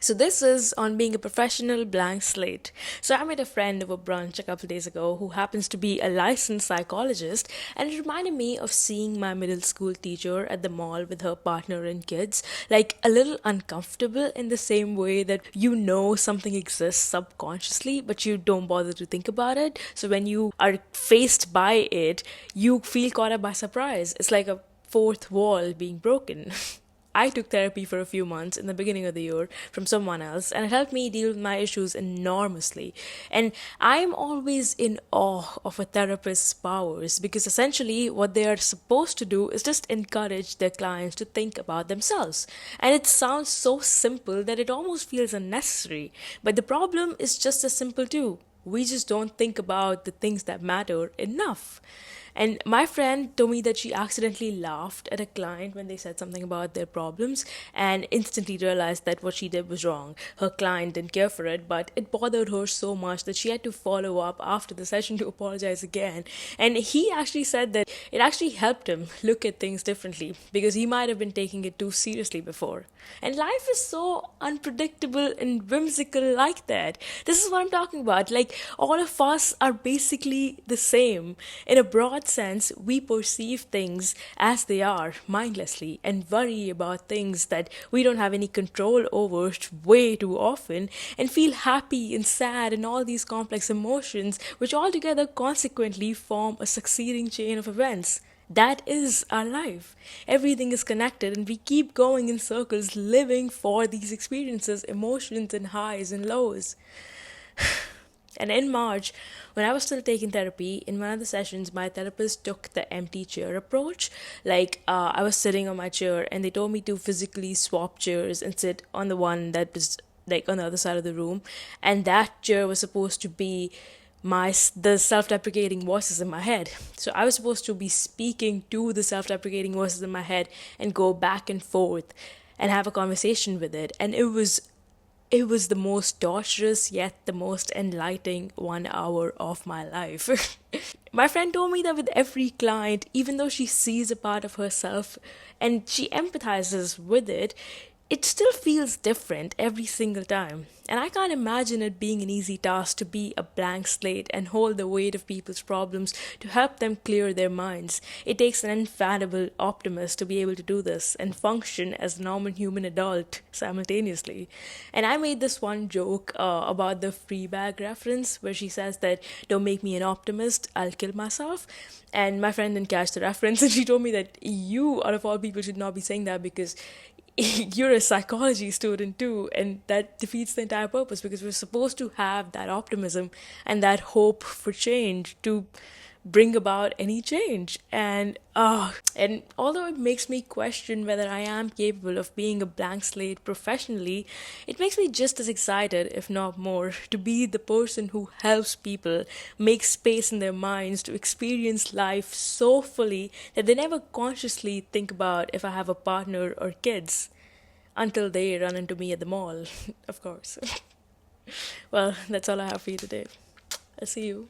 So this is on being a professional blank slate. So I met a friend over brunch a couple days ago who happens to be a licensed psychologist, and it reminded me of seeing my middle school teacher at the mall with her partner and kids, like a little uncomfortable in the same way that you know something exists subconsciously, but you don't bother to think about it. So when you are faced by it, you feel caught up by surprise. It's like a fourth wall being broken. I took therapy for a few months in the beginning of the year from someone else, and it helped me deal with my issues enormously. And I'm always in awe of a therapist's powers because essentially what they are supposed to do is just encourage their clients to think about themselves. And it sounds so simple that it almost feels unnecessary. But the problem is just as simple too. We just don't think about the things that matter enough. And my friend told me that she accidentally laughed at a client when they said something about their problems and instantly realized that what she did was wrong. Her client didn't care for it, but it bothered her so much that she had to follow up after the session to apologize again. And he actually said that it actually helped him look at things differently because he might have been taking it too seriously before. And life is so unpredictable and whimsical like that. This is what I'm talking about. Like, all of us are basically the same. In a broad sense, we perceive things as they are mindlessly and worry about things that we don't have any control over way too often and feel happy and sad and all these complex emotions, which altogether consequently form a succeeding chain of events. That is our life. Everything is connected, and we keep going in circles, living for these experiences, emotions, and highs and lows. And in March, when I was still taking therapy, in one of the sessions, my therapist took the empty chair approach. Like, I was sitting on my chair, and they told me to physically swap chairs and sit on the one that was like on the other side of the room. And that chair was supposed to be the self-deprecating voices in my head. So I was supposed to be speaking to the self-deprecating voices in my head and go back and forth and have a conversation with it. And it was the most torturous yet the most enlightening 1 hour of my life. My friend told me that with every client, even though she sees a part of herself and she empathizes with it, it still feels different every single time. And I can't imagine it being an easy task to be a blank slate and hold the weight of people's problems to help them clear their minds. It takes an infallible optimist to be able to do this and function as a normal human adult simultaneously. And I made this one joke about the free bag reference where she says that don't make me an optimist, I'll kill myself. And my friend didn't catch the reference and she told me that you, out of all people, should not be saying that because you're a psychology student too, and that defeats the entire purpose because we're supposed to have that optimism and that hope for change to bring about any change. And although it makes me question whether I am capable of being a blank slate professionally, it makes me just as excited, if not more, to be the person who helps people make space in their minds to experience life so fully that they never consciously think about if I have a partner or kids until they run into me at the mall, of course. Well, that's all I have for you today. I'll see you.